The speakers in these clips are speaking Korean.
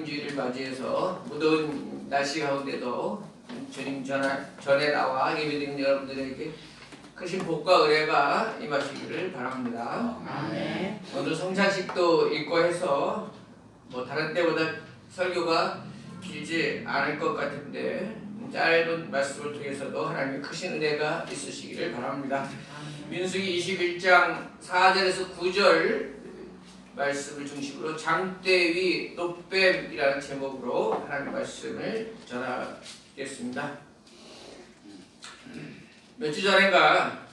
주일을 맞이해서 무더운 날씨 가운데도 주님 전에 나와 예배드리는 여러분들에게 크신 복과 은혜가 임하시기를 바랍니다. 아멘. 오늘 성찬식도 있고 해서 다른 때보다 설교가 길지 않을 것 같은데 짧은 말씀을 통해서도 하나님의 크신 은혜가 있으시기를 바랍니다. 민수기 21장 4절에서 9절 말씀을 중심으로 장대위 노뱀이라는 제목으로 하나님의 말씀을 전하겠습니다. 몇 주 전인가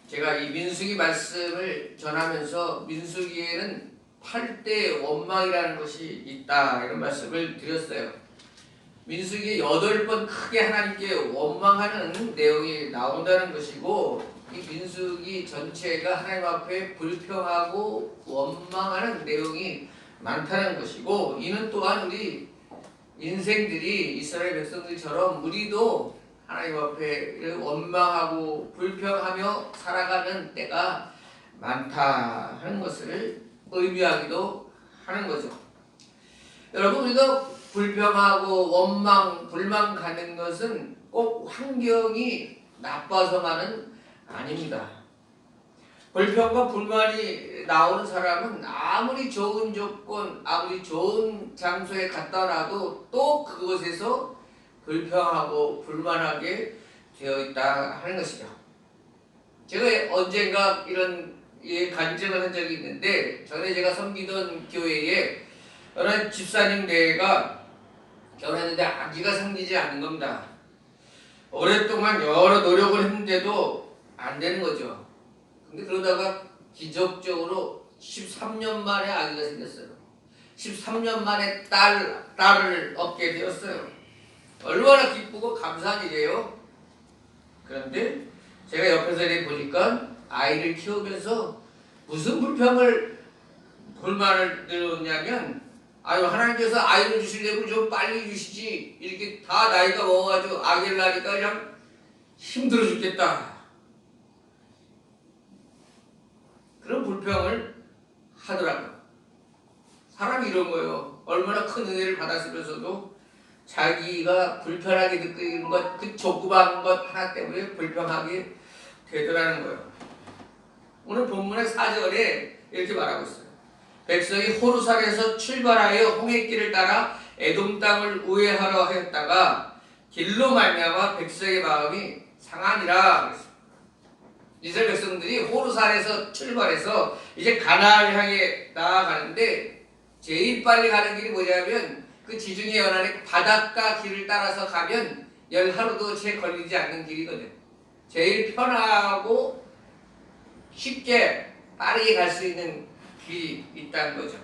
제가 이 민수기 말씀을 전하면서 민수기에는 8대 원망이라는 것이 있다 이런 말씀을 드렸어요. 민수기에 8번 크게 하나님께 원망하는 내용이 나온다는 것이고 이 민수기 전체가 하나님 앞에 불평하고 원망하는 내용이 많다는 것이고, 이는 또한 우리 인생들이 이스라엘 백성들처럼 우리도 하나님 앞에 원망하고 불평하며 살아가는 때가 많다 하는 것을 의미하기도 하는 거죠. 여러분, 우리가 불평하고 원망, 불만 가는 것은 꼭 환경이 나빠서만은 아닙니다. 불평과 불만이 나오는 사람은 아무리 좋은 조건, 아무리 좋은 장소에 갖다 놔도 또 그곳에서 불평하고 불만하게 되어 있다 하는 것이죠. 제가 언젠가 이런 간증을 한 적이 있는데, 전에 제가 섬기던 교회에 어느 집사님 내가 결혼했는데 아기가 생기지 않는 겁니다. 오랫동안 여러 노력을 했는데도 안 되는 거죠. 근데 그러다가 기적적으로 13년 만에 아기가 생겼어요. 13년 만에 딸을 얻게 되었어요. 얼마나 기쁘고 감사한 일이에요. 그런데 제가 옆에서 이렇게 보니까 아이를 키우면서 무슨 불만을 들었냐면, 하나님께서 아이를 주시려면 좀 빨리 주시지, 이렇게 다 나이가 먹어가지고 아기를 낳으니까 그냥 힘들어 죽겠다, 그런 불평을 하더라고요. 사람이 이런 거예요. 얼마나 큰 은혜를 받았으면서도 자기가 불편하게 느끼는 것, 그 조그만 것 하나 때문에 불평하게 되더라는 거예요. 오늘 본문의 4절에 이렇게 말하고 있어요. 백성이 호르산에서 출발하여 홍해길을 따라 에돔 땅을 우회하러 하였다가 길로 말미암아 백성의 마음이 상하니라 그랬어요. 이스라엘 백성들이 호르산에서 출발해서 이제 가나안을 향해 나아가는데, 제일 빨리 가는 길이 뭐냐면 그 지중해 연안의 바닷가 길을 따라서 가면 열하루도 채 걸리지 않는 길이거든요. 제일 편하고 쉽게 빠르게 갈 수 있는 길이 있다는 거죠.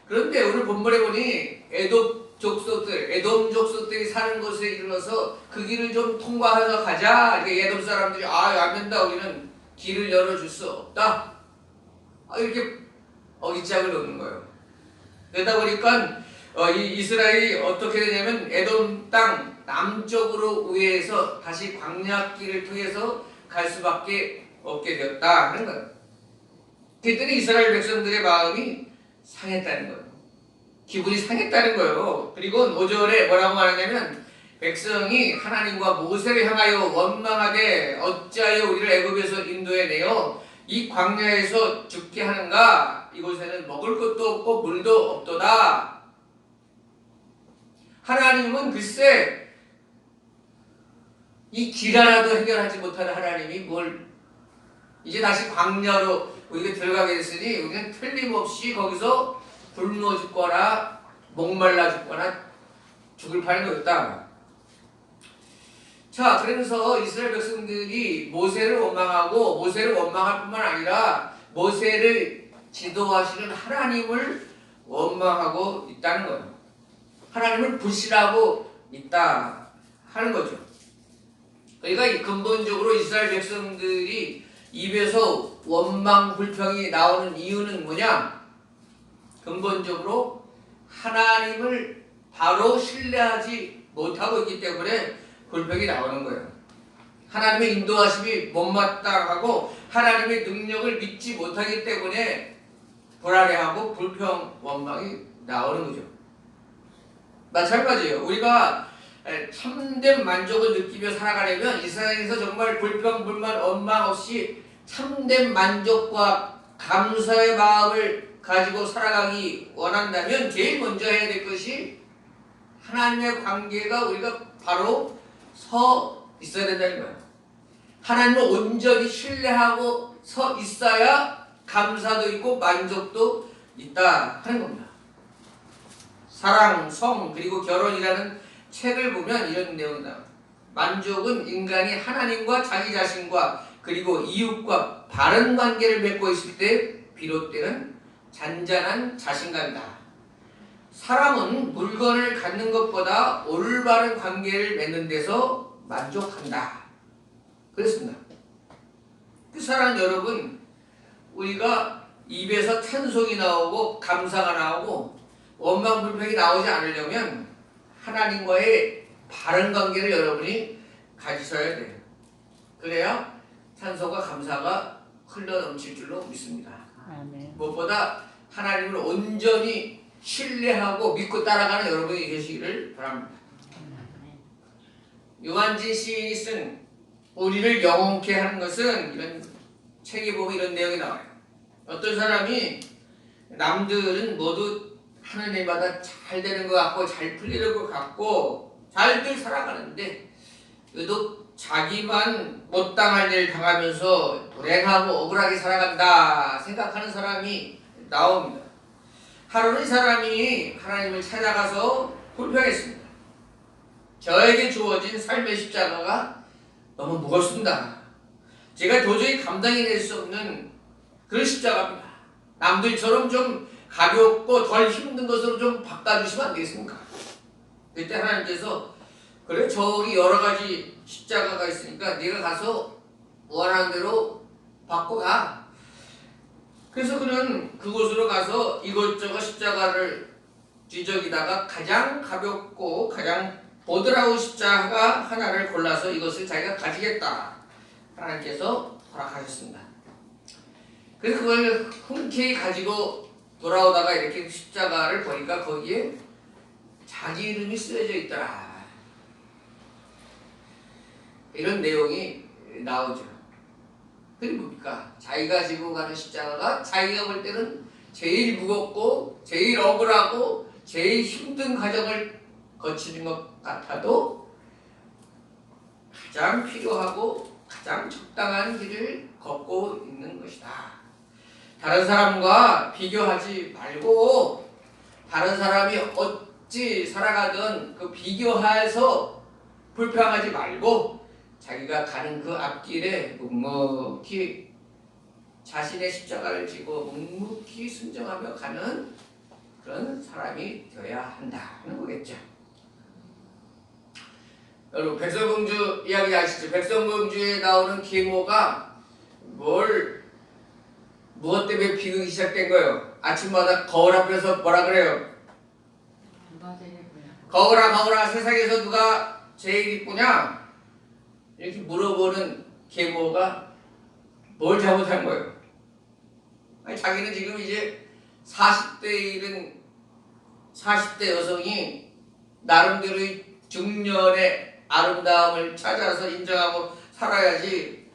그런데 오늘 본문에 보니 에돔 족속들이 사는 곳에 이르러서 그 길을 좀 통과해서 가자. 에돔 사람들이 안 된다, 우리는 길을 열어줄 수 없다, 이렇게 어깃장을 놓는 거예요. 그러다 보니까 이 이스라엘이 어떻게 되냐면 에돔 땅 남쪽으로 우회해서 다시 광야길을 통해서 갈 수밖에 없게 되었다 하는 거예요. 그랬더니 이스라엘 백성들의 마음이 상했다는 거예요. 기분이 상했다는 거예요. 그리고 5절에 뭐라고 말하냐면, 백성이 하나님과 모세를 향하여 원망하되 어찌하여 우리를 애굽에서 인도해 내어 이 광야에서 죽게 하는가? 이곳에는 먹을 것도 없고 물도 없도다. 하나님은 글쎄 이 길 하나도 해결하지 못하는 하나님이 이제 다시 광야로 우리가 들어가게 됐으니 우리는 틀림없이 거기서 굶어 죽거나 목말라 죽거나 죽을 판인 거였다. 자, 그래서 이스라엘 백성들이 모세를 원망할 뿐만 아니라 모세를 지도하시는 하나님을 원망하고 있다는 거예요. 하나님을 부실하고 있다 하는 거죠. 그러니까 근본적으로 이스라엘 백성들이 입에서 원망, 불평이 나오는 이유는 뭐냐? 근본적으로 하나님을 바로 신뢰하지 못하고 있기 때문에 불평이 나오는 거예요. 하나님의 인도하심이 못마땅하고 하나님의 능력을 믿지 못하기 때문에 불안해하고 불평, 원망이 나오는 거죠. 마찬가지예요. 우리가 참된 만족을 느끼며 살아가려면 이 세상에서 정말 불평불만 원망 없이 참된 만족과 감사의 마음을 가지고 살아가기 원한다면 제일 먼저 해야 될 것이 하나님의 관계가 우리가 바로 서 있어야 된다는 거예요. 하나님을 온전히 신뢰하고 서 있어야 감사도 있고 만족도 있다 하는 겁니다. 사랑, 성, 그리고 결혼이라는 책을 보면 이런 내용이 나와요. 만족은 인간이 하나님과 자기 자신과 그리고 이웃과 바른 관계를 맺고 있을 때 비롯되는 잔잔한 자신감이다. 사람은 물건을 갖는 것보다 올바른 관계를 맺는 데서 만족한다. 그렇습니다. 사랑하는 여러분, 우리가 입에서 찬송이 나오고 감사가 나오고 원망 불평이 나오지 않으려면 하나님과의 바른 관계를 여러분이 가지셔야 돼요. 그래야 찬송과 감사가 흘러넘칠 줄로 믿습니다. 아멘. 무엇보다 하나님을 온전히 신뢰하고 믿고 따라가는 여러분이 되시기를 바랍니다. 유한진 시인이 쓴 우리를 영원케 하는 것은 이런 책에 보면 이런 내용이 나와요. 어떤 사람이 남들은 모두 하나님마다 잘 되는 것 같고 잘 풀리는 것 같고 잘들 살아가는데 유독 자기만 못 당할 일 당하면서 불행하고 억울하게 살아간다 생각하는 사람이 나옵니다. 하루는 이 사람이 하나님을 찾아가서 불평했습니다. 저에게 주어진 삶의 십자가가 너무 무겁습니다. 제가 도저히 감당해낼 수 없는 그런 십자가입니다. 남들처럼 좀 가볍고 덜 힘든 것으로 좀 바꿔주시면 안 되겠습니까? 그때 하나님께서 그래 저기 여러 가지 십자가가 있으니까 네가 가서 원하는 대로 바꿔가. 그래서 그는 그곳으로 가서 이것저것 십자가를 뒤적이다가 가장 가볍고 가장 보드라운 십자가 하나를 골라서 이것을 자기가 가지겠다. 하나님께서 허락하셨습니다. 그래서 그걸 흔쾌히 가지고 돌아오다가 이렇게 십자가를 보니까 거기에 자기 이름이 쓰여져 있더라. 이런 내용이 나오죠. 그게 뭡니까? 자기가 지고 가는 십자가가 자기가 볼 때는 제일 무겁고 제일 억울하고 제일 힘든 과정을 거치는 것 같아도 가장 필요하고 가장 적당한 길을 걷고 있는 것이다. 다른 사람과 비교하지 말고 다른 사람이 어찌 살아가든 그 비교해서 불평하지 말고 자기가 가는 그 앞길에 묵묵히 자신의 십자가를 지고 묵묵히 순종하며 가는 그런 사람이 되어야 한다 하는 거겠죠. 여러분 백설공주 이야기 아시죠? 백설공주에 나오는 계모가 무엇 때문에 비극이 시작된 거예요? 아침마다 거울 앞에서 뭐라 그래요? 거울아 세상에서 누가 제일 이쁘냐? 이렇게 물어보는 계모가 뭘 잘못한 거예요? 아니, 자기는 지금 이제 40대 여성이 나름대로의 중년의 아름다움을 찾아서 인정하고 살아야지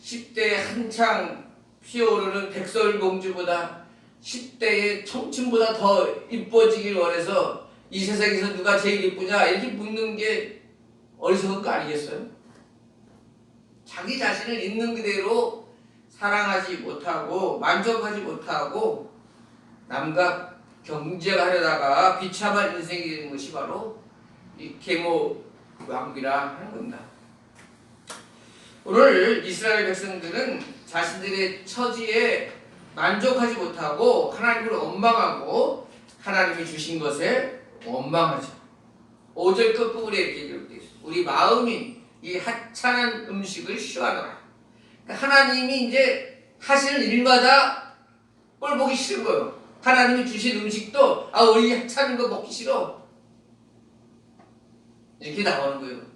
10대에 한창 피어오르는 백설공주보다 10대의 청춘보다 더 이뻐지길 원해서 이 세상에서 누가 제일 이쁘냐 이렇게 묻는 게 어리석은 거 아니겠어요? 자기 자신을 있는 그대로 사랑하지 못하고 만족하지 못하고 남과 경쟁하려다가 비참한 인생이 되는 것이 바로 이 계모 왕비라 하는 겁니다. 오늘 이스라엘 백성들은 자신들의 처지에 만족하지 못하고 하나님을 원망하고 하나님이 주신 것에 원망하죠. 5절 끝부분에 이렇게 기록되어 있습니다. 우리 마음이 이 하찮은 음식을 싫어하노라. 하나님이 이제 하시는 일마다 꼴 보기 싫은 거예요. 하나님이 주신 음식도 우리 하찮은 거 먹기 싫어. 이렇게 나오는 거예요.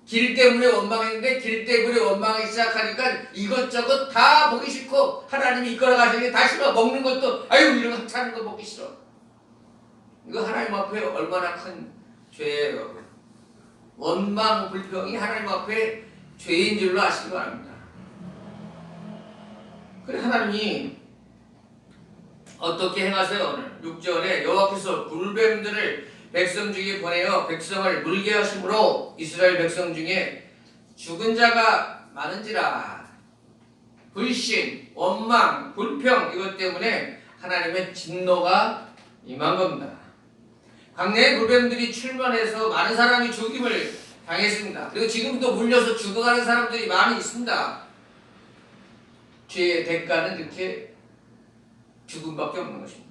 길 때문에 원망했는데 길 때문에 원망하기 시작하니까 이것저것 다 보기 싫고 하나님이 이끌어 가시는 게 다 싫어. 먹는 것도 이런 하찮은 거 먹기 싫어. 이거 하나님 앞에 얼마나 큰 죄예요, 여러분. 원망 불평이 하나님 앞에 죄인 줄로 아시기 바랍니다. 그래 하나님이 어떻게 행하세요? 오늘 6절에 여호와께서 불뱀들을 백성 중에 보내어 백성을 물게 하심으로 이스라엘 백성 중에 죽은 자가 많은지라. 불신, 원망, 불평 이것 때문에 하나님의 진노가 임한 겁니다. 광야의 불뱀들이 출현해서 많은 사람이 죽임을 당했습니다. 그리고 지금도 물려서 죽어가는 사람들이 많이 있습니다. 죄의 대가는 이렇게 죽음밖에 없는 것입니다.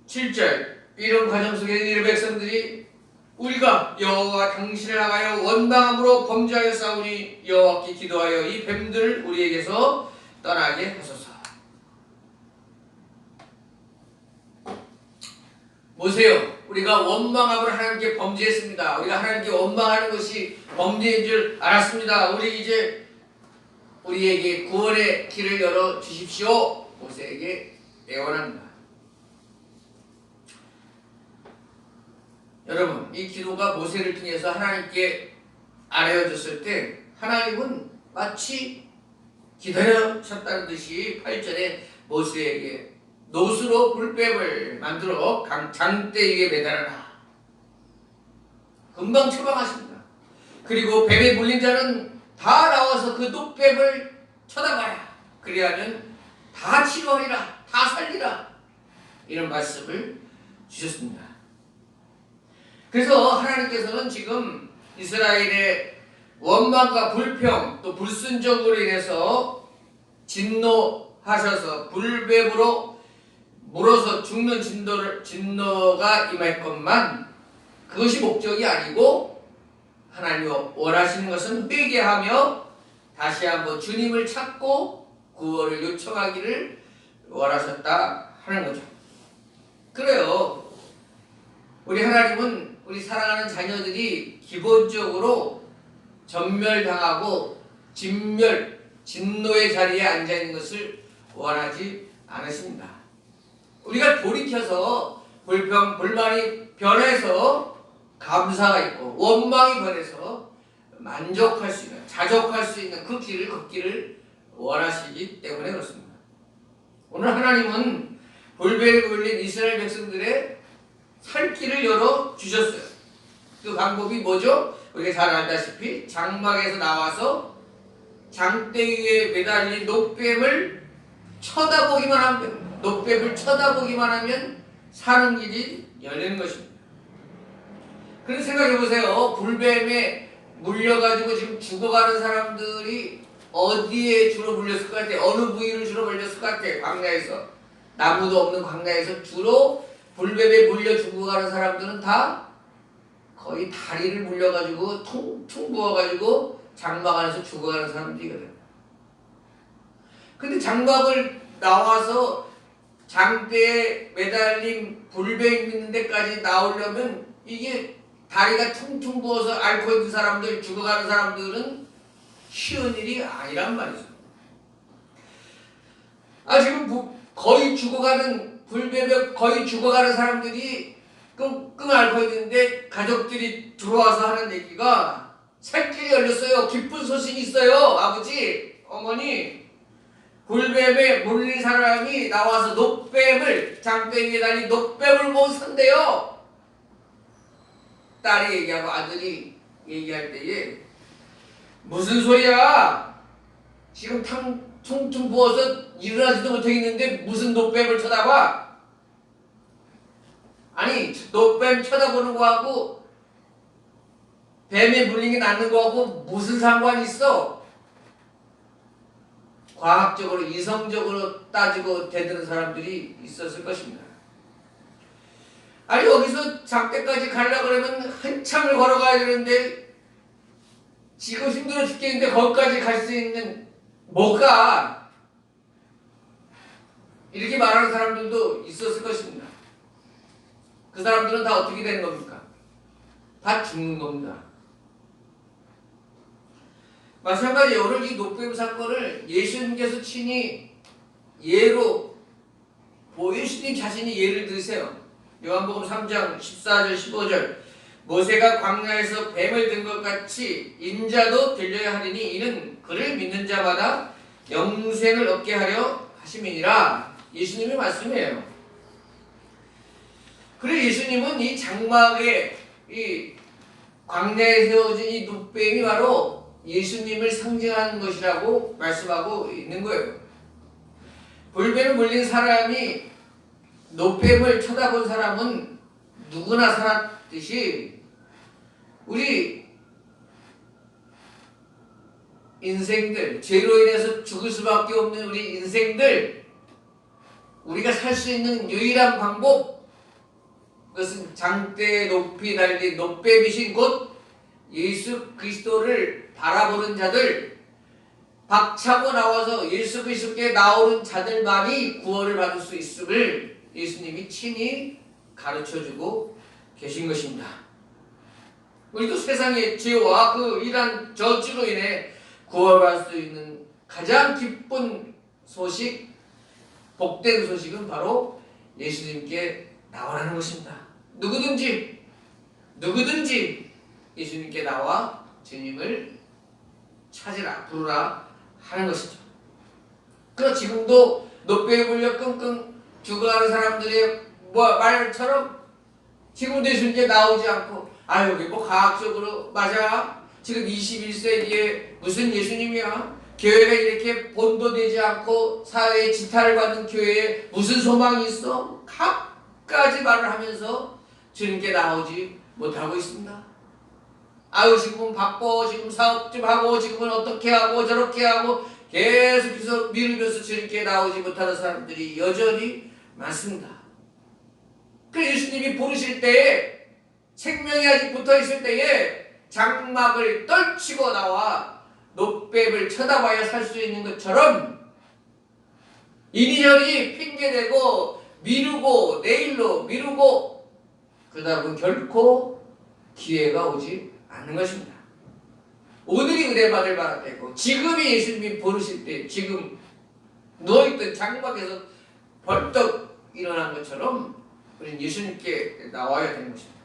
7절 이런 과정 속에 이스라엘 백성들이 우리가 여호와 당신을 향하여 원망함으로 범죄하여 싸우니 여호와께 기도하여 이 뱀들을 우리에게서 떠나게 하소서. 보세요. 우리가 원망함으로 하나님께 범죄했습니다. 우리가 하나님께 원망하는 것이 범죄인 줄 알았습니다. 우리 이제 우리에게 구원의 길을 열어 주십시오. 모세에게 애원합니다. 여러분, 이 기도가 모세를 통해서 하나님께 아뢰어졌을 때 하나님은 마치 기다려셨다는 듯이 8절에 모세에게 노수로 불뱀을 만들어 장대 위에 매달아라. 금방 처방하십니다. 그리고 뱀에 물린 자는 다 나와서 그 노뱀을 쳐다봐라. 그리하면 다 치료하리라. 다 살리라. 이런 말씀을 주셨습니다. 그래서 하나님께서는 지금 이스라엘의 원망과 불평 또 불순종으로 인해서 진노하셔서 불뱀으로 물어서 죽는 진노가 임했건만 그것이 목적이 아니고 하나님이 원하시는 것은 회개하며 다시 한번 주님을 찾고 구원을 요청하기를 원하셨다 하는 거죠. 그래요. 우리 하나님은 우리 사랑하는 자녀들이 기본적으로 전멸당하고 진노의 자리에 앉아있는 것을 원하지 않으십니다. 우리가 돌이켜서 불평, 불만이 변해서 감사가 있고 원망이 변해서 만족할 수 있는, 자족할 수 있는 그 길을 걷기를 원하시기 때문에 그렇습니다. 오늘 하나님은 불뱀에 물린 이스라엘 백성들의 살 길을 열어 주셨어요. 그 방법이 뭐죠? 우리가 잘 알다시피 장막에서 나와서 장대 위에 매달린 노뱀을 쳐다보기만 하면 노뱀을 쳐다보기만 하면 사는 길이 열리는 것입니다. 그래서 생각해 보세요. 불뱀에 물려가지고 지금 죽어가는 사람들이 어디에 주로 물렸을 것 같아요? 어느 부위를 주로 물렸을 것 같아요? 광야에서. 나무도 없는 광야에서 주로 불뱀에 물려 죽어가는 사람들은 다 거의 다리를 물려가지고 퉁퉁 부어가지고 장막 안에서 죽어가는 사람들이거든요. 근데 장막을 나와서 장대에 매달린 불뱀 있는 데까지 나오려면 이게 다리가 퉁퉁 부어서 앓고 있는 사람들, 죽어가는 사람들은 쉬운 일이 아니란 말이죠. 지금 거의 죽어가는 불뱀에 거의 죽어가는 사람들이 끙끙 앓고 있는데 가족들이 들어와서 하는 얘기가 살길이 열렸어요. 기쁜 소식이 있어요. 아버지, 어머니. 불뱀에 물린 사람이 나와서 노뱀을 장대 위에 달린 노뱀을 못 산대요. 딸이 얘기하고 아들이 얘기할 때에 무슨 소리야? 지금 퉁퉁 부어서 일어나지도 못하겠는데 무슨 노뱀을 쳐다봐? 아니 노뱀 쳐다보는 거하고 뱀에 물린 게 낫는 거하고 무슨 상관이 있어? 과학적으로 이성적으로 따지고 대드는 사람들이 있었을 것입니다. 아니 여기서 장대까지 가려고 그러면 한참을 걸어가야 되는데 지금 힘들어 죽겠는데 거기까지 갈 수 있는 뭐가 이렇게 말하는 사람들도 있었을 것입니다. 그 사람들은 다 어떻게 되는 겁니까? 다 죽는 겁니다. 마찬가지로 오늘 이 노뱀 사건을 예수님께서 친히 예로 뭐 예수님 자신이 예를 드세요. 요한복음 3장 14절 15절 모세가 광야에서 뱀을 든 것 같이 인자도 들려야 하리니 이는 그를 믿는 자마다 영생을 얻게 하려 하심이니라. 예수님의 말씀이에요. 그래 예수님은 이 장막에 이 광야에 세워진 이 놋뱀이 바로 예수님을 상징하는 것이라고 말씀하고 있는 거예요. 불뱀에 물린 사람이 놋뱀을 쳐다본 사람은 누구나 살았듯이 우리 인생들, 죄로 인해서 죽을 수밖에 없는 우리 인생들, 우리가 살 수 있는 유일한 방법, 그것은 장대에 높이 달린 놋뱀이신 곧 예수 그리스도를 바라보는 자들, 박차고 나와서 예수 그리스도께 나오는 자들만이 구원을 받을 수 있음을 예수님이 친히 가르쳐주고 계신 것입니다. 우리도 세상의 죄와 그 이러한 저주로 인해 구원받을 수 있는 가장 기쁜 소식, 복된 소식은 바로 예수님께 나오라는 것입니다. 누구든지 예수님께 나와 주님을 찾으라, 부르라 하는 것이죠. 그러나 지금도 놋뱀에 물려 끙끙 죽어가는 사람들의 말처럼 지금도 예수님께 나오지 않고 여기 뭐 과학적으로 맞아? 지금 21세기에 무슨 예수님이야? 교회가 이렇게 본도되지 않고 사회의 지탄을 받는 교회에 무슨 소망이 있어? 갖가지 말을 하면서 주님께 나오지 못하고 있습니다. 지금은 바빠, 지금 사업 좀 하고, 지금은 어떻게 하고 저렇게 하고 계속해서 미루면서 주님께 나오지 못하는 사람들이 여전히 많습니다. 그 예수님이 부르실 때에 생명이 아직 붙어있을 때에 장막을 떨치고 나와 놋뱀을 쳐다봐야 살 수 있는 것처럼 이리저리 핑계대고 미루고 내일로 미루고 그러다 보면 결코 기회가 오지 않는 것입니다. 오늘이 은혜받을 만한 때고 지금이 예수님이 부르실 때 지금 누워있던 장막에서 벌떡 일어난 것처럼 우리는 예수님께 나와야 되는 것입니다.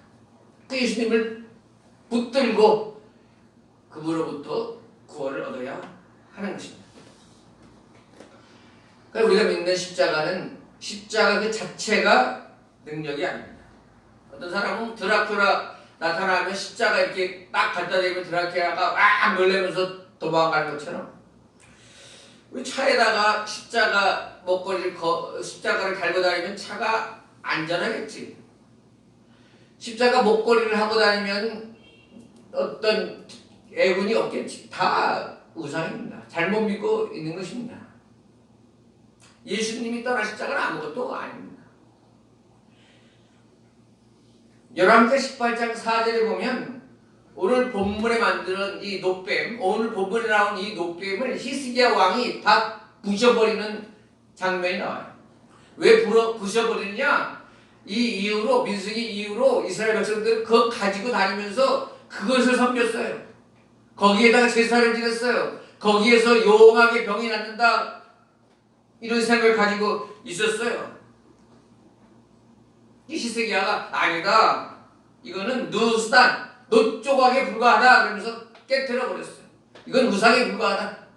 그 예수님을 붙들고 그분으로부터 구원을 얻어야 하는 것입니다. 그러니까 우리가 믿는 십자가 그 자체가 능력이 아닙니다. 어떤 사람은 드라큘라 나타나면 십자가 이렇게 딱 갖다 대면 드라큘라가 막 놀라면서 도망가는 것처럼 우리 차에다가 십자가를 달고 다니면 차가 안전하겠지. 십자가 목걸이를 하고 다니면 어떤 애군이 없겠지. 다 우상입니다. 잘못 믿고 있는 것입니다. 예수님이 떠나 십자가는 아무것도 아닙니다. 열왕기하 18장 4절에 보면 오늘 본문에 만드는 이 놋뱀, 오늘 본문에 나온 이 놋뱀을 히스기야 왕이 다 부셔버리는 장면이 나와요. 왜 부셔버리느냐? 이 이후로 민수기 이후로 이스라엘 백성들은 그거 가지고 다니면서 그것을 섬겼어요. 거기에다가 제사를 지냈어요. 거기에서 용하게 병이 낫는다 이런 생각을 가지고 있었어요. 이 히스기야가 아니다. 이거는 누스단, 놋 조각에 불과하다 그러면서 깨트려 버렸어요. 이건 우상에 불과하다.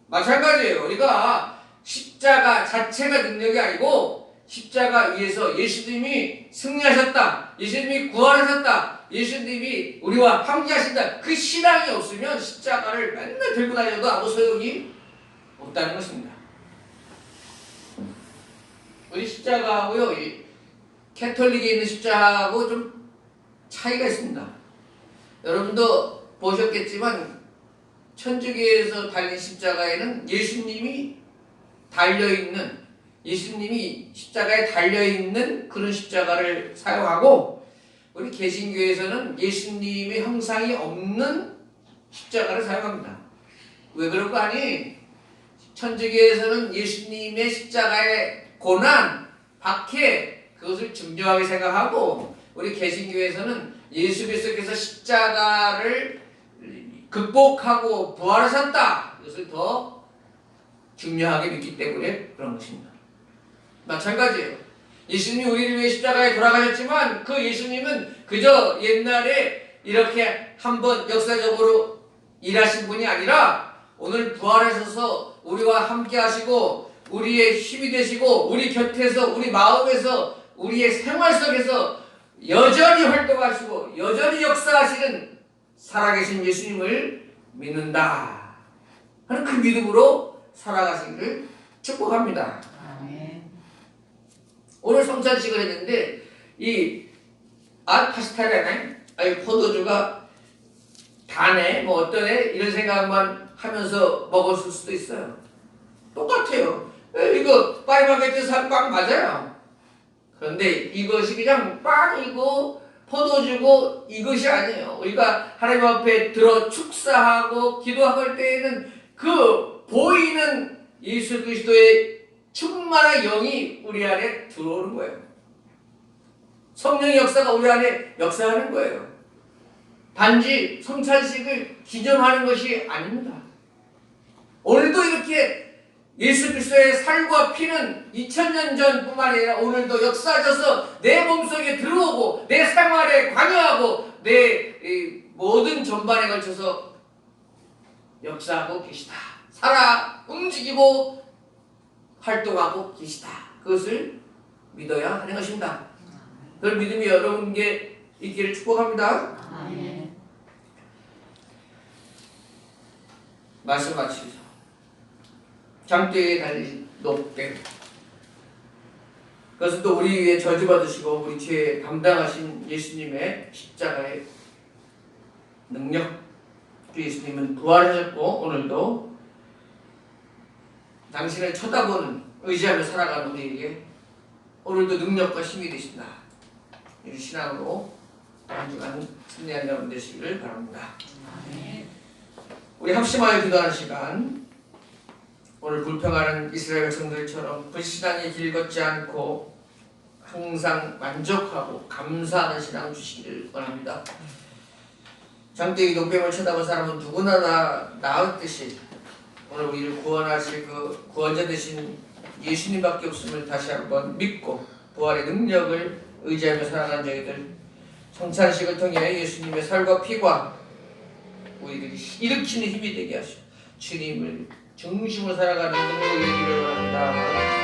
마찬가지예요. 우리가 십자가 자체가 능력이 아니고 십자가 위에서 예수님이 승리하셨다. 예수님이 구원하셨다. 예수님이 우리와 함께하신다. 그 신앙이 없으면 십자가를 맨날 들고 다녀도 아무 소용이 없다는 것입니다. 우리 십자가하고요, 캐톨릭에 있는 십자가하고 좀 차이가 있습니다. 여러분도 보셨겠지만 천주교에서 달린 십자가에는 예수님이 십자가에 달려있는 그런 십자가를 사용하고 우리 개신교에서는 예수님의 형상이 없는 십자가를 사용합니다. 왜 그럴 거 아니? 천주교에서는 예수님의 십자가의 고난, 박해 그것을 중요하게 생각하고 우리 개신교에서는 예수 그리스도께서 십자가를 극복하고 부활하셨다. 이것을 더 중요하게 믿기 때문에 그런 것입니다. 마찬가지예요. 예수님이 우리를 위해 십자가에 돌아가셨지만 그 예수님은 그저 옛날에 이렇게 한번 역사적으로 일하신 분이 아니라 오늘 부활하셔서 우리와 함께 하시고 우리의 힘이 되시고 우리 곁에서 우리 마음에서 우리의 생활 속에서 여전히 활동하시고 여전히 역사하시는 살아계신 예수님을 믿는다 하는 그 믿음으로 살아가시기를 축복합니다. 오늘 성찬식을 했는데 이 파스타라네, 포도주가 다네, 뭐 어떠네 이런 생각만 하면서 먹었을 수도 있어요. 똑같아요. 이거 파리바게뜨 빵 맞아요. 그런데 이것이 그냥 빵이고 포도주고 이것이 아니에요. 우리가 하나님 앞에 들어 축사하고 기도할 때에는 그 보이는 예수 그리스도의 충만한 영이 우리 안에 들어오는 거예요. 성령의 역사가 우리 안에 역사하는 거예요. 단지 성찬식을 기념하는 것이 아닙니다. 오늘도 이렇게 예수 그리스도의 살과 피는 2000년 전뿐만 아니라 오늘도 역사하셔서 내 몸속에 들어오고 내 생활에 관여하고 내 모든 전반에 걸쳐서 역사하고 계시다. 살아 움직이고 활동하고 계시다. 그것을 믿어야 하는 것입니다. 그런 믿음이 여러분께 있기를 축복합니다. 아멘. 말씀 마치죠. 장대에 달린 녹대. 그것은 또 우리 위해 저주받으시고 우리 죄에 담당하신 예수님의 십자가의 능력. 그 예수님은 부활하셨고 오늘도 당신을 쳐다보는 의지하며 살아가는 우리에게 오늘도 능력과 힘이 되신다. 이 신앙으로 안중한 승리한 여러분 되시기를 바랍니다. 우리 합심하여 기도하는 시간, 오늘 불평하는 이스라엘 백성들처럼 불신앙의 길 걷지 않고 항상 만족하고 감사하는 신앙 주시기를 원합니다. 장대기 녹뱀을 쳐다본 사람은 누구나 다 나았듯이 오늘 우리를 구원하실 그 구원자 되신 예수님밖에 없음을 다시 한번 믿고 부활의 능력을 의지하며 살아가는 저희들, 성찬식을 통해 예수님의 살과 피가 우리들이 일으키는 힘이 되게 하시고 주님을 중심으로 살아가는 능력이 되기를 원합니다.